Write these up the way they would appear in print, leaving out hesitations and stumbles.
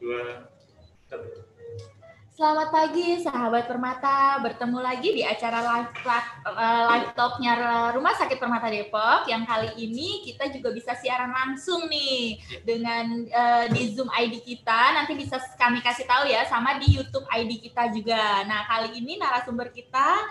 2, 1. Selamat pagi sahabat Permata, bertemu lagi di acara live talk-nya Rumah Sakit Permata Depok yang kali ini kita juga bisa siaran langsung nih dengan di Zoom ID kita, nanti bisa kami kasih tahu ya, sama di YouTube ID kita juga. Nah kali ini narasumber kita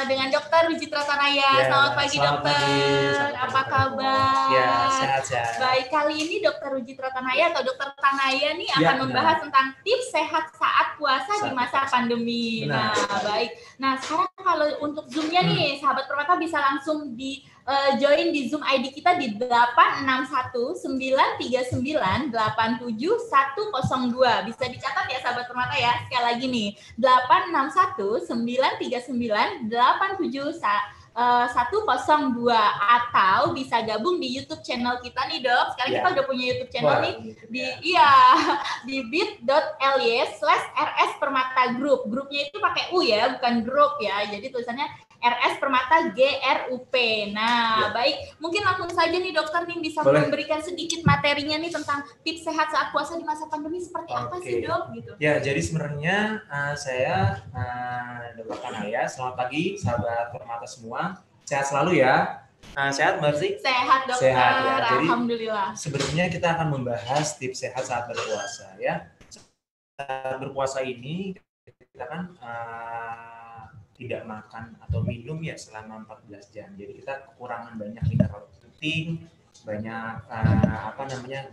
dengan Dr. Wicitra Tanaya. Ya, selamat pagi dokter, apa kabar? Ya, sehat-sehat. Baik, kali ini Dr. Wicitra Tanaya atau Dr. Tanaya nih akan membahas tentang tips sehat saat puasa di masa pandemi. Benar. Nah, baik. Nah, sekarang kalau untuk Zoom-nya nih, sahabat Permata bisa langsung di join di Zoom ID kita di 861-939-87102. Bisa dicatat ya sahabat Permata ya. Sekali lagi nih, 861-939-87102 atau bisa gabung di YouTube channel kita nih dok. Sekarang kita udah punya YouTube channel nih di bit.ly/RS Permata Group. Grupnya itu pakai U ya, bukan grup ya. Jadi tulisannya RS Permata GRUP. Nah, baik. Mungkin langsung saja nih dokter nih bisa memberikan sedikit materinya nih tentang tips sehat saat puasa di masa pandemi seperti apa sih dok? Gitu. Ya, jadi sebenarnya saya Dr. Tanaya. Selamat pagi sahabat Permata semua. Sehat selalu ya. Sehat Mbak Rizky? Sehat dokter. Sehat ya. Jadi, alhamdulillah. Sebenarnya kita akan membahas tips sehat saat berpuasa ya. Saat berpuasa ini kita kan tidak makan atau minum ya selama 14 jam. Jadi kita kekurangan banyak mineral penting, banyak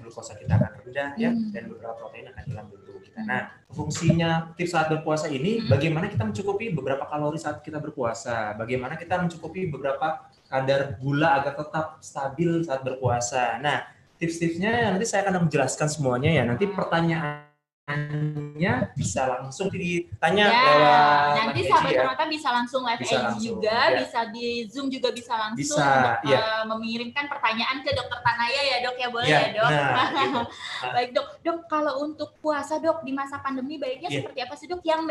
glukosa kita akan rendah ya, dan beberapa protein akan hilang dari tubuh kita. Nah, fungsinya tips saat berpuasa ini bagaimana kita mencukupi beberapa kalori saat kita berpuasa, bagaimana kita mencukupi beberapa kadar gula agar tetap stabil saat berpuasa. Nah, tips-tipsnya nanti saya akan menjelaskan semuanya ya. Nanti pertanyaannya bisa langsung ditanya lewat nanti sahabat Permata bisa langsung live IG juga, bisa di Zoom juga bisa langsung mengirimkan pertanyaan ke Dokter Tanaya ya dok ya, boleh ya dok. Gitu. Baik dok, kalau untuk puasa dok di masa pandemi baiknya seperti apa sih dok yang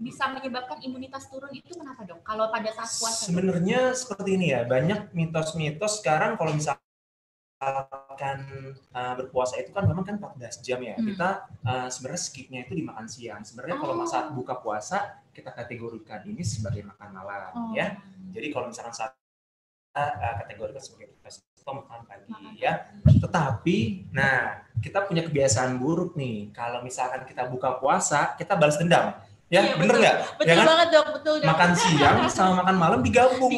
bisa menyebabkan imunitas turun itu kenapa dok? Kalau pada saat puasa? Sebenarnya seperti ini ya, banyak mitos-mitos sekarang kalau misalkan berpuasa itu kan memang kan 14 jam ya. Kita sebenarnya skipnya itu di makan siang. Sebenarnya kalau saat buka puasa kita kategorikan ini sebagai makan malam ya. Jadi kalau misalkan saat kategorikan sebagai puasa itu makan pagi ya. Tetapi kita punya kebiasaan buruk nih. Kalau misalkan kita buka puasa, kita balas dendam. Ya, iya, bener nggak? Betul banget dok, betul dok. Makan siang sama makan malam digabung.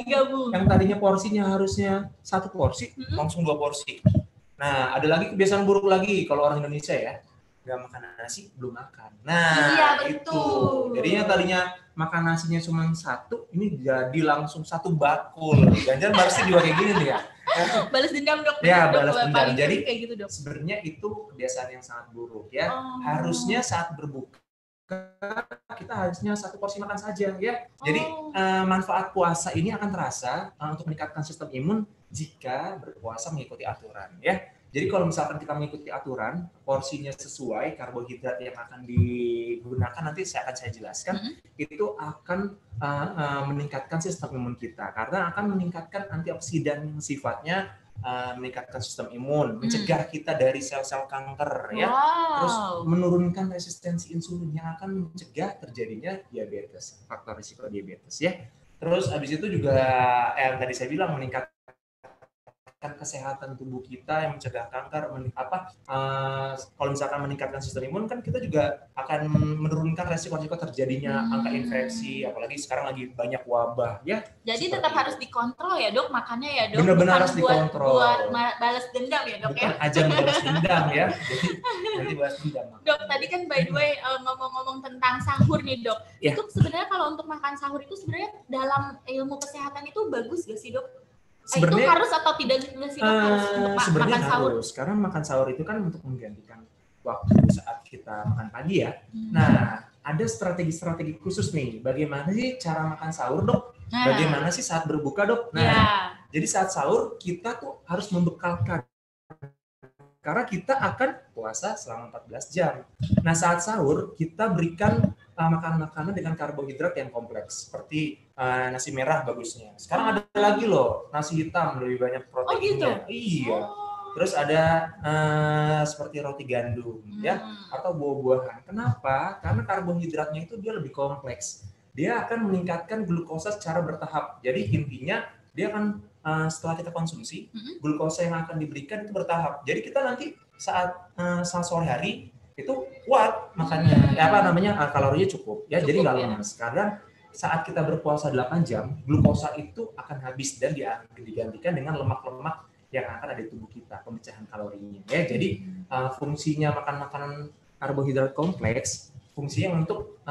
Yang tadinya porsinya harusnya 1 porsi, langsung 2 porsi. Nah, ada lagi kebiasaan buruk lagi kalau orang Indonesia ya, nggak makan nasi belum makan. Nah, iya, betul. Jadinya tadinya makan nasinya cuma 1, ini jadi langsung 1 bakul. Jangan-jangan balasnya juga kayak gini nih ya. Balas dendam dok. Ya, balas dendam. Jadi kayak gitu, dok. Sebenarnya itu kebiasaan yang sangat buruk ya. Harusnya saat berbuka kita harusnya 1 porsi makan saja ya. Jadi manfaat puasa ini akan terasa untuk meningkatkan sistem imun jika berpuasa mengikuti aturan ya. Jadi kalau misalkan kita mengikuti aturan, porsinya sesuai, karbohidrat yang akan digunakan nanti akan saya jelaskan, itu akan meningkatkan sistem imun kita karena akan meningkatkan antioksidan yang sifatnya meningkatkan sistem imun, mencegah kita dari sel-sel kanker ya, terus menurunkan resistensi insulin yang akan mencegah terjadinya diabetes, faktor risiko diabetes ya. Terus habis itu juga tadi saya bilang meningkatkan kesehatan tubuh kita yang mencegah kanker, kalau misalkan meningkatkan sistem imun kan kita juga akan menurunkan resiko terjadinya angka infeksi, apalagi sekarang lagi banyak wabah ya. Jadi tetap harus dikontrol ya dok, makannya ya dok. Benar-benar harus dikontrol. Buat balas dendam ya dok. Bukan ajang balas dendam ya. Jadi nanti balas dendam. Dok tadi kan by the way ngomong-ngomong tentang sahur nih dok. Itu sebenarnya kalau untuk makan sahur itu sebenarnya dalam ilmu kesehatan itu bagus gak sih dok? Sebenarnya itu harus atau tidak sih harus untuk makan sahur? Harus, karena makan sahur itu kan untuk menggantikan waktu saat kita makan pagi ya. Nah, ada strategi-strategi khusus nih. Bagaimana sih cara makan sahur dok? Bagaimana sih saat berbuka dok? Nah, jadi saat sahur kita tuh harus membekalkan. Karena kita akan puasa selama 14 jam. Nah, saat sahur kita berikan makanan-makanan dengan karbohidrat yang kompleks seperti nasi merah bagusnya. Sekarang ada lagi loh nasi hitam lebih banyak proteinnya. Oh gitu? Iya. Terus ada seperti roti gandum ya, atau buah-buahan. Kenapa? Karena karbohidratnya itu dia lebih kompleks. Dia akan meningkatkan glukosa secara bertahap. Jadi intinya dia akan setelah kita konsumsi, glukosa yang akan diberikan itu bertahap. Jadi kita nanti saat sore hari itu kuat makannya, kalorinya cukup ya, jadi nggak lemas. Karena saat kita berpuasa 8 jam, glukosa itu akan habis dan digantikan dengan lemak-lemak yang akan ada di tubuh kita, pemecahan kalorinya. Ya, jadi fungsinya makan makanan karbohidrat kompleks, fungsinya untuk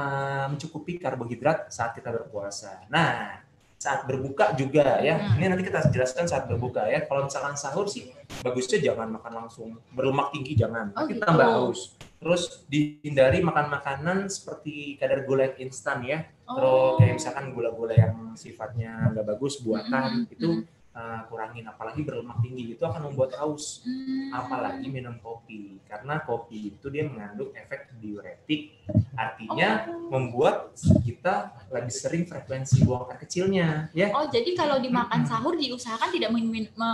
mencukupi karbohidrat saat kita berpuasa. Nah, saat berbuka juga ya, ini nanti kita jelaskan saat berbuka ya. Kalau misalkan sahur sih, bagusnya jangan makan langsung berlemak tinggi, jangan. Nanti tambah haus. Terus dihindari makan makanan seperti kadar gula yang instan ya. Terus kayak misalkan gula-gula yang sifatnya nggak bagus, buatan, itu kurangin. Apalagi berlemak tinggi, itu akan membuat haus. Apalagi minum kopi. Karena kopi itu dia mengandung efek diuretik. Artinya membuat kita lebih sering frekuensi buang air kecilnya. Ya. Oh, jadi kalau dimakan sahur diusahakan tidak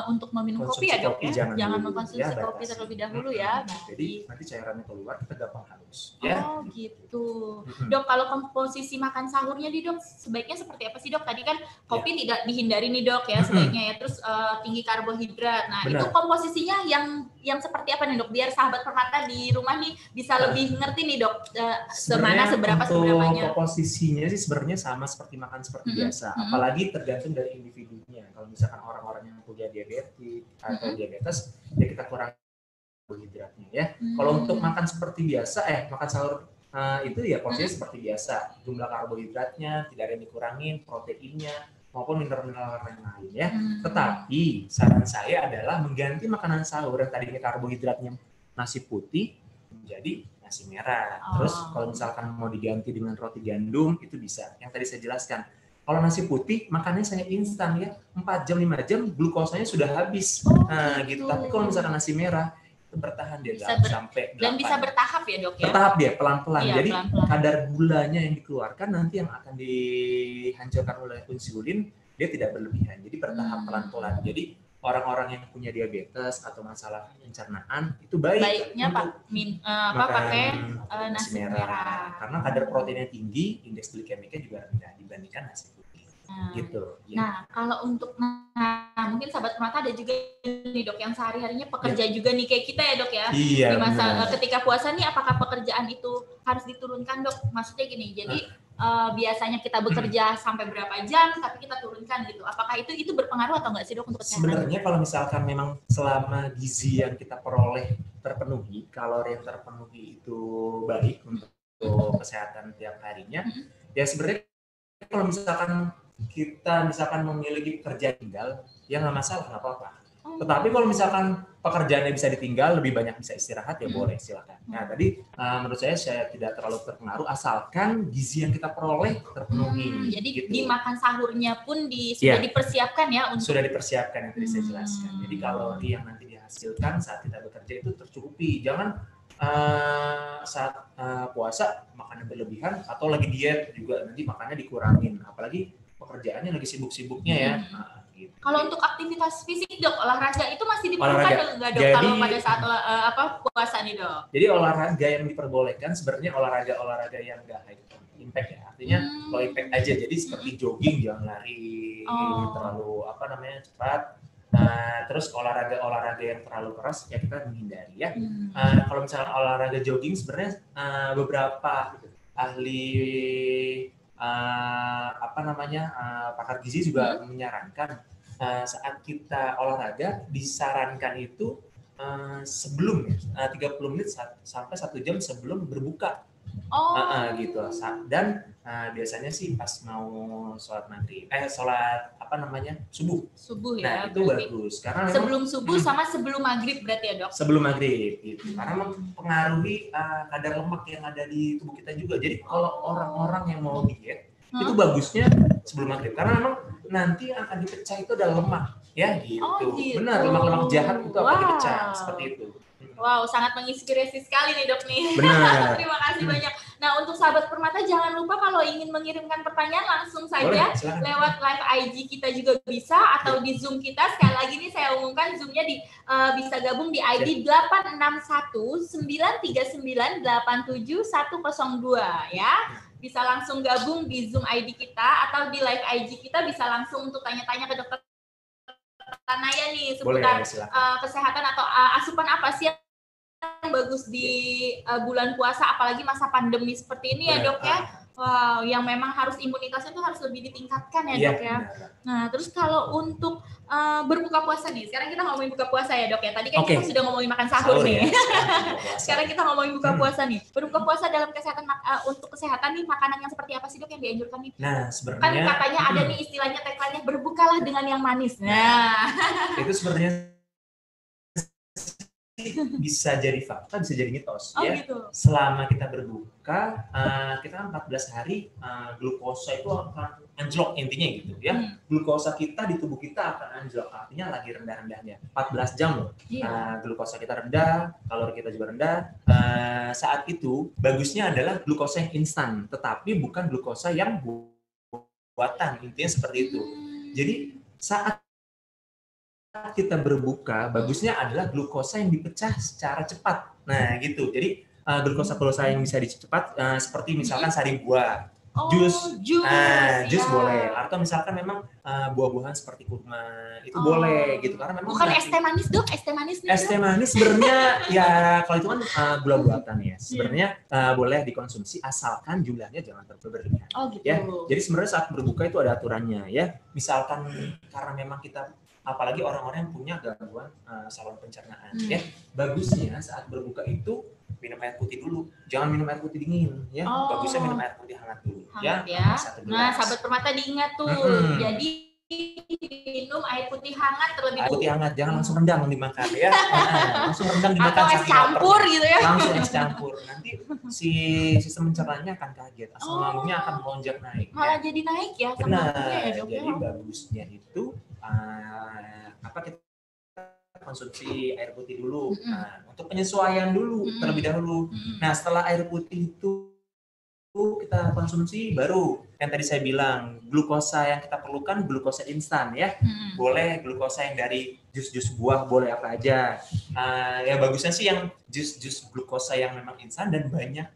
untuk meminum kopi ya dok ya? Jangan mengkonsumsi kopi terlebih dahulu ya. Jadi nanti cairannya keluar, kita gampang haus. Ya. Oh gitu. Dok, kalau komposisi makan sahurnya nih dok, sebaiknya seperti apa sih dok? Tadi kan kopi tidak dihindari nih dok ya sebaiknya ya. Terus tinggi karbohidrat. Nah itu komposisinya yang seperti apa nih dok? Biar sahabat permata di rumah nih bisa lebih ngerti nih dok. Seberapanya? Komposisinya sih sebenarnya sama seperti makan seperti biasa. Apalagi tergantung dari individunya. Kalau misalkan orang-orang yang punya diabetes atau diabetes, ya kita kurangi karbohidratnya ya. Kalau untuk makan seperti biasa, makan sahur itu ya porsinya seperti biasa. Jumlah karbohidratnya tidak ada yang dikurangin, proteinnya maupun mineral-mineral yang lain ya. Tetapi saran saya adalah mengganti makanan sahur yang tadinya karbohidratnya nasi putih menjadi nasi merah. Terus kalau misalkan mau diganti dengan roti gandum itu bisa. Yang tadi saya jelaskan. Kalau nasi putih makannya saya instan ya. 4 jam 5 jam glukosanya sudah habis. Gitu. Tapi kalau misalkan nasi merah itu bertahan dia sampai 8. Dan bisa bertahap ya dok ya? Bertahap dia pelan-pelan. Iya, jadi pelan-pelan. Kadar gulanya yang dikeluarkan nanti yang akan dihancurkan oleh insulin dia tidak berlebihan. Jadi bertahap pelan-pelan. Jadi orang-orang yang punya diabetes atau masalah pencernaan itu baiknya pakai nasi merah. Karena kadar proteinnya tinggi, indeks glikemiknya juga rendah dibandingkan nasi putih. Gitu. Ya. Nah, kalau untuk mungkin sahabat permata ada juga nih dok yang sehari-harinya pekerja juga nih kayak kita ya dok ya. Iya, di masa ketika puasa nih apakah pekerjaan itu harus diturunkan dok? Maksudnya gini, jadi biasanya kita bekerja sampai berapa jam tapi kita turunkan gitu. Apakah itu berpengaruh atau enggak sih dok untuk kesehatan? Sebenarnya kalau misalkan memang selama gizi yang kita peroleh terpenuhi, kalori yang terpenuhi itu baik untuk kesehatan tiap harinya, ya sebenarnya kalau misalkan kita memiliki pekerjaan tinggal, ya nggak masalah, nggak apa-apa. Tetapi kalau misalkan pekerjaannya bisa ditinggal, lebih banyak bisa istirahat, ya boleh, silakan. Nah, tadi menurut saya tidak terlalu terpengaruh, asalkan gizi yang kita peroleh terpenuhi. Jadi gitu. Di makan sahurnya pun sudah dipersiapkan ya? Sudah dipersiapkan, yang tadi saya jelaskan. Jadi kalori yang nanti dihasilkan saat kita bekerja itu tercukupi. Jangan saat puasa makannya berlebihan, atau lagi diet juga nanti makannya dikurangin. Apalagi pekerjaannya lagi sibuk-sibuknya ya. Gitu. Kalau untuk aktivitas fisik dok, olahraga itu masih diperbolehkan nggak dok? Kalau pada saat puasa nih dok? Jadi olahraga yang diperbolehkan sebenarnya olahraga yang nggak high impact ya. Artinya low impact aja. Jadi seperti jogging, jangan lari terlalu cepat. Terus olahraga yang terlalu keras ya kita menghindari ya. Kalau misalnya olahraga jogging sebenarnya beberapa ahli pakar gizi juga menyarankan saat kita olahraga disarankan itu sebelum 30 menit sampai 1 jam sebelum berbuka. Gitu. Dan biasanya sih pas mau sholat maghrib, subuh ya. Nah, itu bagus karena sebelum subuh sama sebelum maghrib berarti ya dok? Sebelum maghrib gitu. Karena mempengaruhi kadar lemak yang ada di tubuh kita juga. Jadi kalau orang-orang yang mau diet itu bagusnya sebelum maghrib karena memang nanti yang akan dipecah itu adalah lemak ya gitu. Benar, lemak-lemak jahat itu akan dipecah seperti itu. Wow, sangat menginspirasi sekali nih dok nih. Benar. Terima kasih banyak. Nah Nah, untuk sahabat Permata jangan lupa kalau ingin mengirimkan pertanyaan langsung saja lewat live IG kita juga bisa atau di Zoom kita. Sekali lagi nih saya umumkan Zoom-nya bisa gabung di ID 861-939-87102 ya. Bisa langsung gabung di Zoom ID kita atau di live IG kita bisa langsung untuk tanya-tanya ke Dokter Naya nih seputar kesehatan atau asupan apa sih yang bagus di bulan puasa, apalagi masa pandemi seperti ini ya Dok ya. Wow, yang memang harus imunitasnya tuh harus lebih ditingkatkan ya Dok ya. Nah, terus kalau untuk berbuka puasa nih, sekarang kita ngomongin buka puasa ya Dok ya. Tadi kan kita sudah ngomongin makan sahur nih. Sekarang kita ngomongin buka puasa nih. Berbuka puasa dalam kesehatan untuk kesehatan nih, makanan yang seperti apa sih Dok yang dianjurkan nih? Nah, sebenarnya kan katanya ada nih istilahnya tagline-nya berbukalah dengan yang manis. Nah, itu sebenarnya bisa jadi fakta, bisa jadi mitos ya. Gitu. Selama kita berbuka, kita kan 14 hari glukosa itu akan anjlok intinya gitu ya. Glukosa kita di tubuh kita akan anjlok, artinya lagi rendah-rendahnya. 14 jam loh. Glukosa kita rendah, kalori kita juga rendah. Saat itu bagusnya adalah glukosa yang instan, tetapi bukan glukosa yang buatan, intinya seperti itu. Jadi saat kita berbuka, bagusnya adalah glukosa yang dipecah secara cepat. Nah, gitu. Jadi glukosa yang bisa dicepat seperti misalkan sari buah, jus boleh. Atau misalkan memang buah-buahan seperti kurma itu boleh gitu, karena memang bukan es teh manis Dok, es teh manis nih. Es teh manis sebenarnya ya kalau itu kan gula buatan ya. Sebenarnya boleh dikonsumsi asalkan jumlahnya jangan terlalu berlebihan. Gitu. Ya. Jadi sebenarnya saat berbuka itu ada aturannya ya. Misalkan karena memang kita apalagi orang-orang yang punya gangguan saluran pencernaan ya, bagusnya saat berbuka itu minum air putih dulu, jangan minum air putih dingin ya. Bagusnya minum air putih hangat dulu ya. Nah, sahabat Permata diingat tuh. Jadi minum air putih hangat terlebih dulu. Air putih hangat, jangan langsung rendang dimakan ya. Langsung rendang dimakan atau es campur gitu ya. Langsung es campur. Nanti si sistem pencernaannya akan kaget, asam lambungnya akan melonjak naik. Malah jadi naik ya asam lambungnya ya Dok. Jadi bagusnya itu kita konsumsi air putih dulu. Nah, untuk penyesuaian dulu terlebih dahulu. Nah, setelah air putih itu kita konsumsi, baru yang tadi saya bilang glukosa yang kita perlukan glukosa instan ya. Boleh glukosa yang dari jus-jus buah, boleh apa aja. Ya bagusnya sih yang jus glukosa yang memang instan dan banyak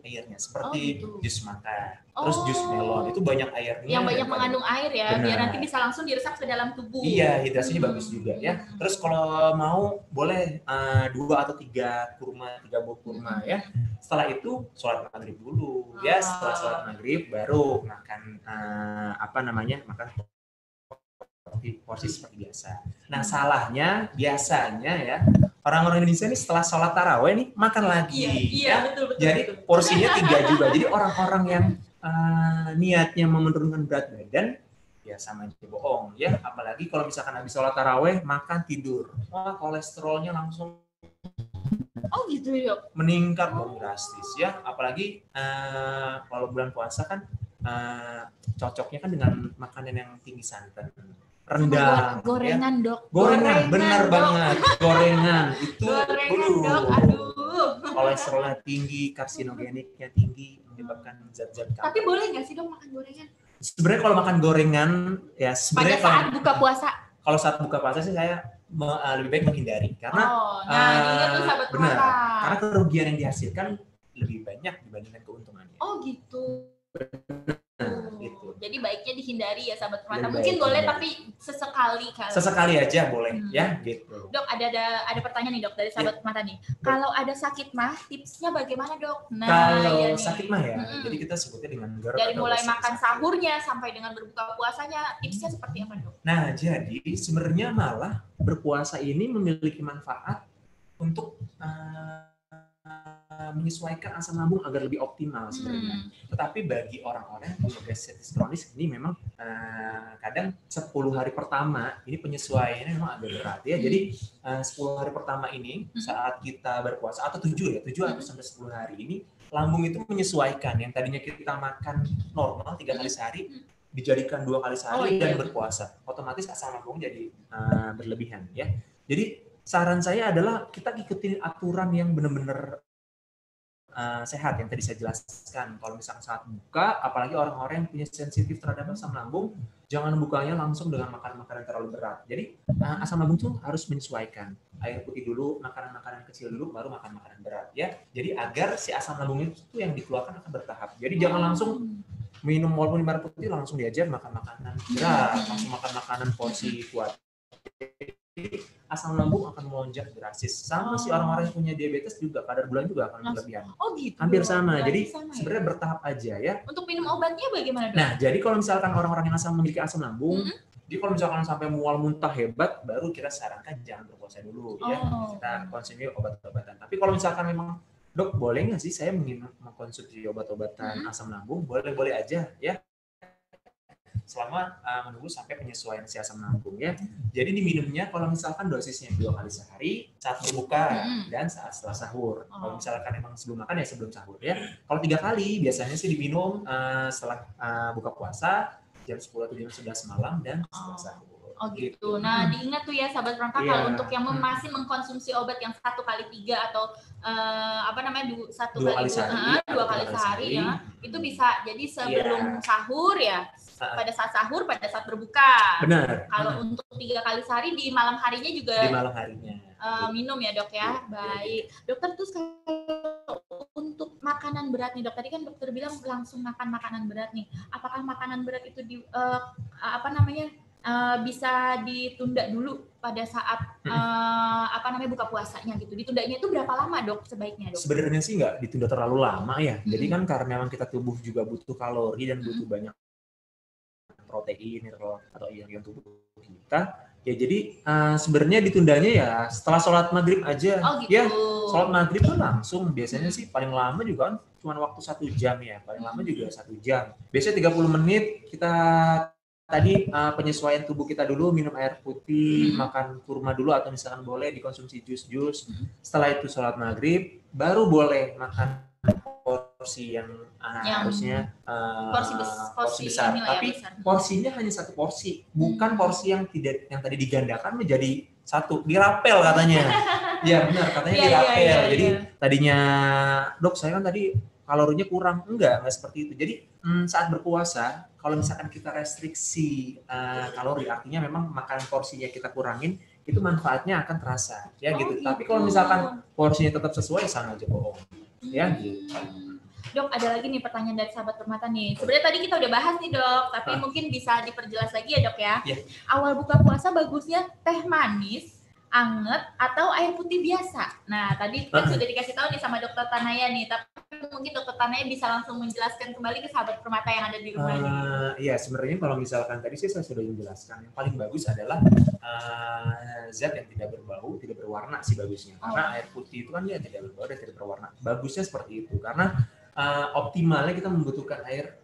airnya, seperti jus mangga, terus jus melon itu banyak airnya. Yang banyak mengandung air ya, biar nanti bisa langsung diresap ke dalam tubuh. Iya, hidrasinya bagus juga ya. Terus kalau mau boleh 2 atau 3 buah kurma ya. Setelah itu sholat maghrib dulu ya. Setelah sholat maghrib baru makan makan porsi seperti biasa. Nah, salahnya biasanya ya orang-orang Indonesia nih setelah sholat taraweh nih makan lagi. Iya, betul. Jadi porsinya 3 juga. Jadi orang-orang yang niatnya menurunkan berat badan ya sama aja bohong ya. Apalagi kalau misalkan habis sholat taraweh makan tidur, wah kolesterolnya langsung gitu ya. Meningkat drastis ya. Apalagi kalau bulan puasa kan cocoknya kan dengan makanan yang tinggi santan. Rendang, gorengan ya. Dok. Gorengan benar banget. Gorengan itu Dok, aduh. Kolesterolnya tinggi, karsinogeniknya tinggi, menyebabkan zat-zat kanker. Tapi boleh nggak sih Dok makan gorengan? Sebenarnya kalau makan gorengan ya sebenarnya pada saat buka puasa. Kalau saat buka puasa sih saya lebih baik menghindari karena ingat tuh sahabat benar, karena kerugian yang dihasilkan lebih banyak dibandingkan keuntungannya. Gitu. Gitu. Jadi baiknya dihindari ya sahabat Permata. Mungkin boleh tapi sesekali kali. Sesekali aja boleh ya gitu. Dok, ada pertanyaan nih Dok dari sahabat Permata nih. Kalau ada sakit mah tipsnya bagaimana Dok? Kalau sakit mah ya, jadi kita sebutnya dengan GERD. Dari mulai makan sahurnya sampai dengan berbuka puasanya, tipsnya seperti apa Dok? Nah, jadi sebenarnya malah berpuasa ini memiliki manfaat untuk menyesuaikan asam lambung agar lebih optimal sebenarnya. Tetapi bagi orang-orang yang punya gastritis kronis ini memang kadang 10 hari pertama ini penyesuaiannya memang agak berat ya. Jadi 10 hari pertama ini saat kita berpuasa atau 7 atau sampai 10 hari ini lambung itu menyesuaikan yang tadinya kita makan normal 3 kali sehari dijadikan 2 kali sehari dan berpuasa. Otomatis asam lambung jadi berlebihan ya. Jadi saran saya adalah kita ikutin aturan yang benar-benar sehat yang tadi saya jelaskan. Kalau misalkan saat buka, apalagi orang-orang yang punya sensitif terhadap asam lambung, jangan bukanya langsung dengan makanan-makanan terlalu berat. Jadi asam lambung itu harus menyesuaikan. Air putih dulu, makanan-makanan kecil dulu, baru makan makanan berat ya. Jadi agar si asam lambung itu yang dikeluarkan akan bertahap. Jadi jangan langsung minum walaupun air putih langsung diajar makan makanan berat, langsung makan makanan porsi kuat. Jadi asam lambung akan melonjak drastis. Sama si orang-orang yang punya diabetes juga kadar gula juga akan berlebihan. Oh gitu. Hampir sama. Jadi sebenarnya bertahap aja ya. Untuk minum obatnya bagaimana, Dok? Nah, jadi kalau misalkan orang-orang yang memiliki asam lambung, jadi kalau misalkan sampai mual muntah hebat, baru kita sarankan jangan berpuasa dulu ya. Kita konsumsi obat-obatan. Tapi kalau misalkan memang Dok, boleh nggak sih saya mengkonsumsi obat-obatan asam lambung? Boleh-boleh aja ya. Selama menunggu sampai penyesuaian si asam lambung ya. Jadi diminumnya kalau misalkan dosisnya 2 kali sehari, saat berbuka dan saat setelah sahur. Kalau misalkan emang sebelum makan ya sebelum sahur ya. Kalau 3 kali biasanya sih diminum setelah buka puasa jam 10 atau jam 11 malam dan setelah sahur. Oh gitu. Nah diingat tuh ya sahabat permata kalau untuk yang masih mengkonsumsi obat yang 1 kali 3 atau 2 kali sehari ya, itu bisa jadi sebelum sahur ya, pada saat sahur, pada saat berbuka. Benar. Kalau untuk 3 kali sehari di malam harinya juga. Di malam harinya. Minum ya Dok ya. Baik. Dokter terus untuk makanan berat nih Dok, tadi kan dokter bilang langsung makan makanan berat nih. Apakah makanan berat itu bisa ditunda dulu pada saat buka puasanya gitu. Ditundanya itu berapa lama Dok sebaiknya Dok? Sebenarnya sih nggak ditunda terlalu lama ya. Jadi kan karena memang kita tubuh juga butuh kalori dan butuh banyak protein atau ion tubuh kita. Ya jadi sebenarnya ditundanya ya setelah sholat maghrib aja. Oh gitu. Ya sholat maghrib kan langsung. Biasanya sih paling lama juga kan cuma waktu 1 jam ya. Paling lama juga 1 jam. Biasanya 30 menit kita tadi penyesuaian tubuh kita dulu, minum air putih, makan kurma dulu atau misalkan boleh dikonsumsi jus-jus. Setelah itu sholat maghrib, baru boleh makan porsi yang harusnya porsi besar. Tapi porsinya hanya 1 porsi, bukan porsi yang tadi digandakan menjadi 1, dirapel katanya. Ya benar, katanya dirapel. Jadi tadinya Dok saya kan tadi kalorinya kurang, enggak seperti itu. Jadi saat berpuasa kalau misalkan kita restriksi kalori, artinya memang makanan porsinya kita kurangin, itu manfaatnya akan terasa ya gitu. Tapi kalau misalkan porsinya tetap sesuai, sama aja bohong ya gitu. Dok, ada lagi nih pertanyaan dari sahabat permata nih. Sebenarnya tadi kita udah bahas nih Dok, tapi mungkin bisa diperjelas lagi ya Dok ya. Awal buka puasa bagusnya teh manis, anget, atau air putih biasa. Nah, tadi kan sudah dikasih tahu nih sama Dokter Tanaya nih, tapi mungkin Dokter Tanaya bisa langsung menjelaskan kembali ke sahabat permata yang ada di rumah ini. Iya, sebenarnya kalau misalkan tadi sih saya sudah menjelaskan, yang paling bagus adalah zat yang tidak berbau, tidak berwarna sih bagusnya. Karena air putih itu kan dia tidak berbau dan tidak berwarna. Bagusnya seperti itu, karena optimalnya kita membutuhkan air,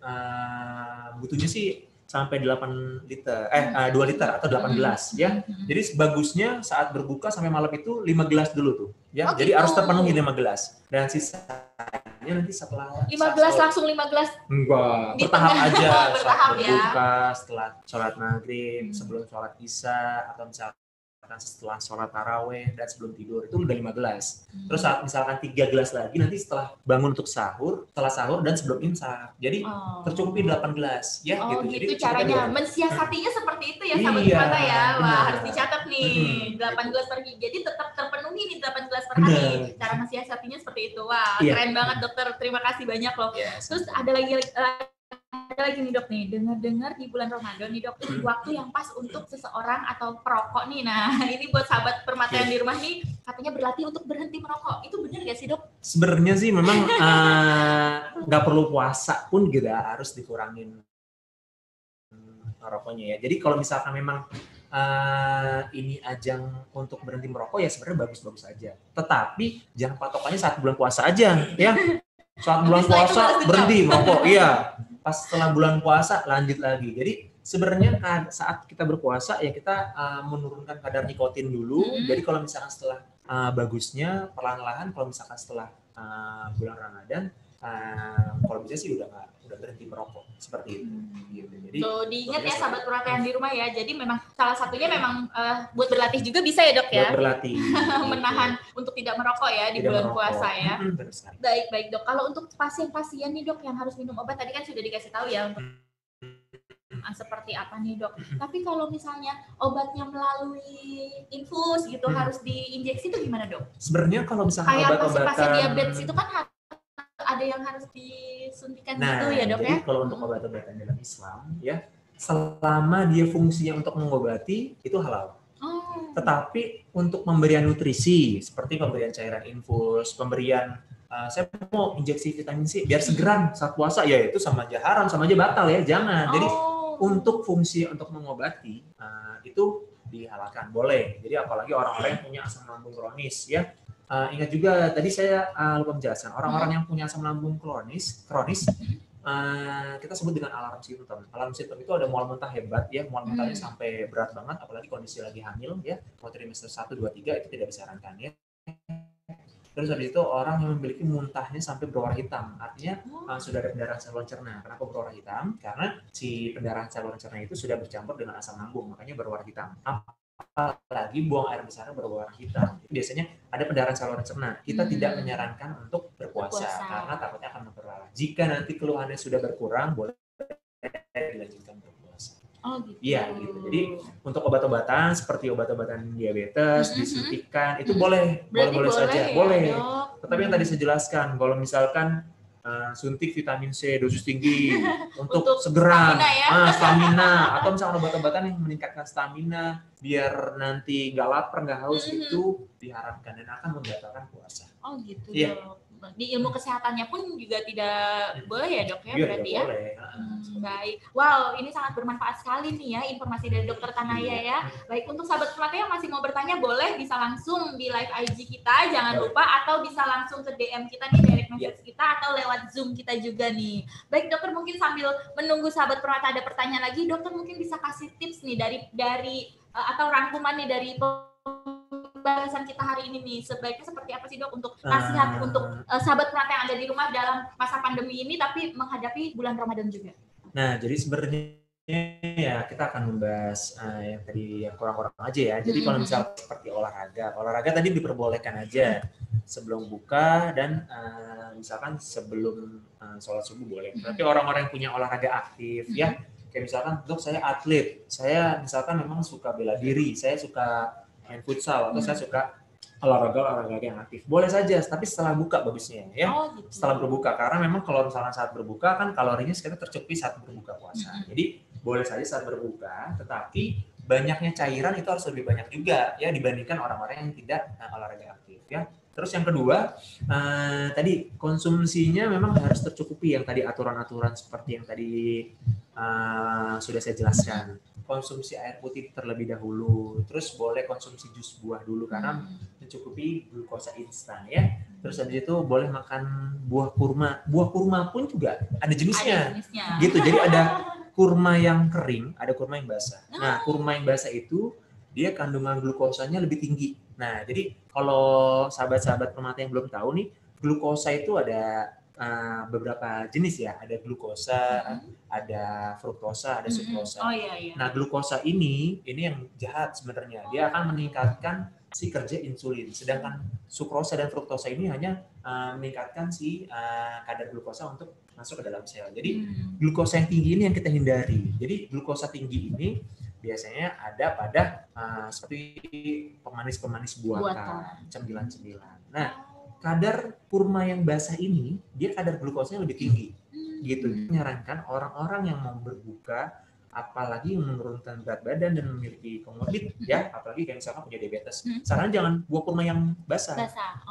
butuhnya sih sampai 2 liter atau 8 gelas ya. Jadi bagusnya saat berbuka sampai malam itu 5 gelas dulu tuh ya. Jadi harus terpenuhi 5 gelas. Dan sisanya nanti setelah 5 gelas langsung 5 gelas. Enggak, bertahap aja. Bertahap saat berbuka, setelah sholat maghrib, sebelum sholat isya, atau misalkan setelah sholat taraweh dan sebelum tidur itu udah 5 gelas. Terus saat misalkan 3 gelas lagi nanti setelah bangun untuk sahur, setelah sahur dan sebelum imsak. Jadi tercukupi 8 gelas ya gitu. Jadi caranya mensiasatinya seperti itu ya sahabat permata ya. Wah, harus dicatat nih. 8 gelas per hari. Jadi tetap terpenuhi nih 8 gelas per hari. Cara mensiasatinya seperti itu. Wah, keren banget Dokter. Terima kasih banyak loh. Terus ada lagi nih Dok nih, dengar-dengar di bulan Ramadan nih Dok, ini waktu yang pas untuk seseorang atau perokok nih. Nah, ini buat sahabat permata yang di rumah nih, katanya berlatih untuk berhenti merokok. Itu benar nggak sih Dok? Sebenarnya sih memang nggak perlu puasa pun juga harus dikurangin rokoknya ya. Jadi kalau misalkan memang ini ajang untuk berhenti merokok ya sebenarnya bagus-bagus aja. Tetapi jangan patokannya saat bulan puasa aja ya. Saat bulan puasa berhenti merokok, iya. Pas setelah bulan puasa lanjut lagi. Jadi sebenarnya saat kita berpuasa ya kita menurunkan kadar nikotin dulu. Jadi kalau misalkan setelah bagusnya perlahan-lahan, kalau misalkan setelah bulan Ramadan kalau bisa sih udah berhenti merokok seperti itu. Gitu. Jadi diingat ya sahabat Purmata yang di rumah ya. Jadi memang salah satunya memang buat berlatih juga bisa ya dok ya. Buat berlatih. Menahan untuk tidak merokok ya di bulan puasa ya. Baik dok. Kalau untuk pasien-pasien nih dok yang harus minum obat tadi kan sudah dikasih tahu ya untuk seperti apa nih dok. Tapi kalau misalnya obatnya melalui infus gitu harus diinjeksi itu gimana dok? Sebenarnya kalau misalnya obat-obatan pasien diabetes itu kan ada yang harus disuntikan gitu ya dok jadi ya? Kalau untuk obat-obatan dalam Islam ya, selama dia fungsinya untuk mengobati itu halal. Tetapi untuk pemberian nutrisi seperti pemberian cairan infus, pemberian saya mau injeksi vitamin C biar segeran saat puasa, ya itu sama aja haram, sama aja batal ya, jangan. Jadi untuk fungsi untuk mengobati itu dihalalkan, boleh. Jadi apalagi orang-orang yang punya asam lambung kronis ya. Ingat juga tadi saya lupa menjelaskan, orang-orang yang punya asam lambung kronis kita sebut dengan alarm simptom. Alarm simptom itu ada mual muntah hebat ya, mual muntahnya sampai berat banget, apalagi kondisi lagi hamil ya, mau trimester 1, 2, 3 itu tidak disarankan ya. Terus habis itu orang yang memiliki muntahnya sampai berwarna hitam, artinya sudah ada pendarahan saluran cerna. Kenapa berwarna hitam? Karena si pendarahan saluran cerna itu sudah bercampur dengan asam lambung, makanya berwarna hitam. Apalagi buang air besar berwarna hitam. Biasanya ada pendarahan saluran cerna. Kita tidak menyarankan untuk berpuasa karena takutnya akan memperparah. Jika nanti keluhannya sudah berkurang, boleh dilanjutkan berpuasa. Gitu. Iya gitu. Jadi untuk obat-obatan seperti obat-obatan diabetes disuntikan itu boleh saja, boleh. Tetapi yang tadi saya jelaskan, kalau misalkan suntik vitamin C dosis tinggi untuk segera stamina atau misalnya obat-obatan yang meningkatkan stamina biar nanti nggak lapar nggak haus itu diharapkan dan akan membatalkan puasa. Gitu dok. Di ilmu kesehatannya pun juga tidak boleh ya dok ya, berarti ya. Boleh. Baik. Wow, ini sangat bermanfaat sekali nih ya informasi dari Dokter Tanaya ya. Baik, untuk sahabat Purmata yang masih mau bertanya boleh bisa langsung di live IG kita, jangan lupa, atau bisa langsung ke DM kita nih, direct message kita, atau lewat Zoom kita juga nih. Baik dokter, mungkin sambil menunggu sahabat Purmata ada pertanyaan lagi, dokter mungkin bisa kasih tips nih dari atau rangkuman nih dari pembahasan kita hari ini nih, sebaiknya seperti apa sih dok untuk nasihat untuk sahabat Purmata yang ada di rumah dalam masa pandemi ini tapi menghadapi bulan Ramadan juga? Nah, jadi sebenarnya ya kita akan membahas yang tadi yang kurang-kurang aja ya. Jadi kalau misalnya seperti olahraga tadi diperbolehkan aja sebelum buka dan misalkan sebelum sholat subuh boleh. Tapi orang-orang yang punya olahraga aktif ya, kayak misalkan dok saya atlet, saya misalkan memang suka bela diri, saya suka main futsal atau saya suka olahraga yang aktif, boleh saja, tapi setelah buka bagusnya ya. Gitu. Setelah berbuka, karena memang kalau misalnya saat berbuka kan kalorinya sekitar tercukupi saat berbuka puasa. Jadi boleh saja saat berbuka, tetapi banyaknya cairan itu harus lebih banyak juga ya dibandingkan orang-orang yang tidak olahraga aktif ya. Terus yang kedua, tadi konsumsinya memang harus tercukupi, yang tadi aturan-aturan seperti yang tadi sudah saya jelaskan. Konsumsi air putih terlebih dahulu, terus boleh konsumsi jus buah dulu karena mencukupi glukosa instan ya. Terus habis itu boleh makan buah kurma. Buah kurma pun juga ada jenisnya. Gitu. Jadi ada kurma yang kering, ada kurma yang basah. Nah, kurma yang basah itu dia kandungan glukosanya lebih tinggi. Nah, jadi kalau sahabat-sahabat Purmata yang belum tahu nih, glukosa itu ada beberapa jenis ya, ada glukosa, ada fruktosa, ada sukrosa. Nah, glukosa ini yang jahat sebenarnya. Dia akan meningkatkan si kerja insulin, sedangkan sukrosa dan fruktosa ini hanya meningkatkan si kadar glukosa untuk masuk ke dalam sel. Jadi glukosa yang tinggi ini yang kita hindari. Jadi glukosa tinggi ini biasanya ada pada seperti pemanis-pemanis buatan, cemilan-cemilan. Nah, kadar kurma yang basah ini dia kadar glukosanya lebih tinggi gitu. Menyarankan orang-orang yang mau berbuka, apalagi yang menurunkan berat badan dan memiliki komorbid ya, apalagi kayak misalkan punya diabetes, saran jangan buah kurma yang basah.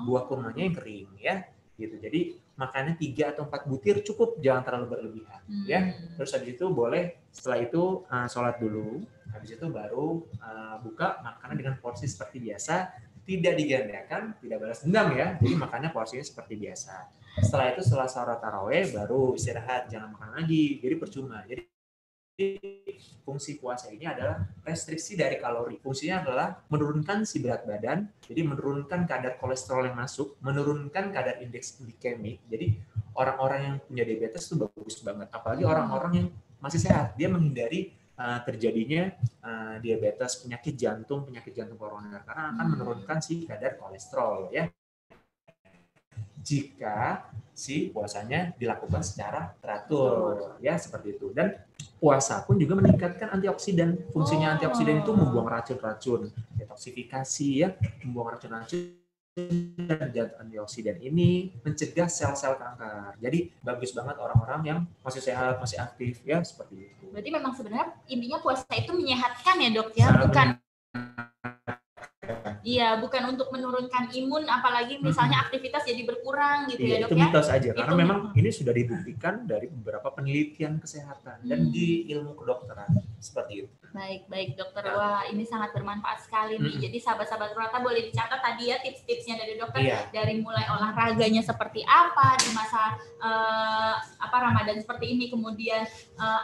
Buah kurmanya yang kering ya gitu. Jadi makannya 3 atau 4 butir cukup, jangan terlalu berlebihan ya. Terus habis itu boleh setelah itu sholat dulu, habis itu baru buka makannya dengan porsi seperti biasa, tidak digandakan, tidak balas dendam ya. Jadi makannya porsinya seperti biasa. Setelah itu setelah sholat taraweh baru istirahat, jangan makan lagi. Jadi percuma. Jadi fungsi puasa ini adalah restriksi dari kalori. Fungsinya adalah menurunkan si berat badan, jadi menurunkan kadar kolesterol yang masuk, menurunkan kadar indeks glikemik. Jadi orang-orang yang punya diabetes itu bagus banget, apalagi orang-orang yang masih sehat, dia menghindari terjadinya diabetes, penyakit jantung koroner, karena akan menurunkan si kadar kolesterol ya. Jika si puasanya dilakukan secara teratur ya, seperti itu. Dan puasa pun juga meningkatkan antioksidan. Fungsinya antioksidan itu membuang racun-racun, detoksifikasi ya, membuang racun-racun, dan antioksidan ini mencegah sel-sel kanker. Jadi bagus banget orang-orang yang masih sehat, masih aktif ya, seperti itu. Berarti memang sebenarnya intinya puasa itu menyehatkan ya dok ya, bukan iya, bukan untuk menurunkan imun, apalagi misalnya aktivitas jadi berkurang gitu ya dok itu ya. Mitos aja, karena memang ini sudah dibuktikan dari beberapa penelitian kesehatan dan di ilmu kedokteran seperti itu. Baik dokter, wah ini sangat bermanfaat sekali nih. Jadi sahabat-sahabat Purnata boleh dicatat tadi ya tips-tipsnya dari dokter, dari mulai olahraganya seperti apa di masa Ramadan seperti ini, kemudian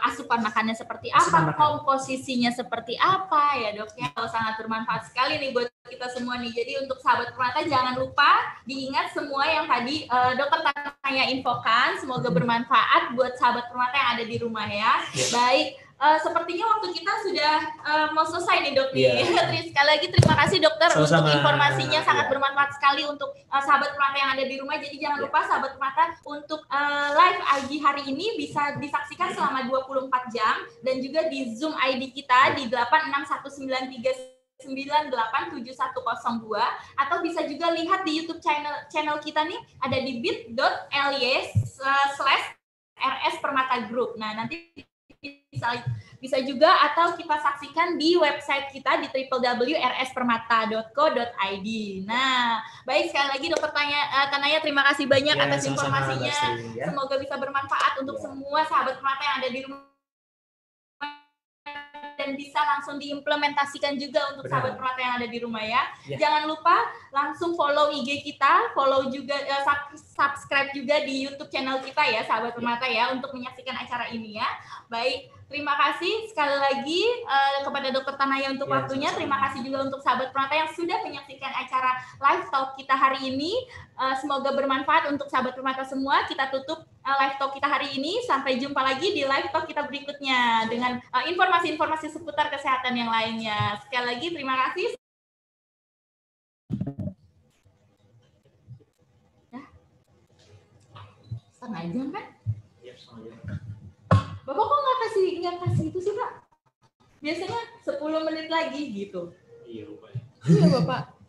asupan makannya seperti apa, komposisinya seperti apa ya dok ya. Sangat bermanfaat sekali nih buat kita semua nih. Jadi untuk sahabat Purnata jangan lupa diingat semua yang tadi dokter Tanaya infokan, semoga bermanfaat buat sahabat Purnata yang ada di rumah ya. Baik. Sepertinya waktu kita sudah mau selesai nih dok nih. Sekali lagi terima kasih dokter untuk informasinya, sangat bermanfaat sekali untuk sahabat Purnata yang ada di rumah. Jadi jangan lupa sahabat Purnata untuk live pagi hari ini bisa disaksikan selama 24 jam dan juga di Zoom ID kita di 86193987102, atau bisa juga lihat di YouTube channel kita nih, ada di bit.ly/RS Permata Group. Nah, nanti bisa juga, atau kita saksikan di website kita di www.rspermata.co.id. Nah, baik, sekali lagi dokter Tanaya terima kasih banyak atas informasinya. Semoga bisa bermanfaat untuk semua sahabat Permata yang ada di rumah dan bisa langsung diimplementasikan juga untuk sahabat Permata yang ada di rumah ya. Jangan lupa langsung follow IG kita, follow juga, subscribe juga di YouTube channel kita ya sahabat Permata ya, untuk menyaksikan acara ini ya. Baik, terima kasih sekali lagi kepada Dokter Tanaya untuk waktunya. Terima kasih juga untuk sahabat Permata yang sudah menyaksikan acara live talk kita hari ini. Semoga bermanfaat untuk sahabat Permata semua. Kita tutup live talk kita hari ini. Sampai jumpa lagi di live talk kita berikutnya dengan informasi-informasi seputar kesehatan yang lainnya. Sekali lagi terima kasih. Setengah jam kan? Bapak kok nggak kasih itu sih Pak? Biasanya 10 menit lagi gitu. Iya Bapak.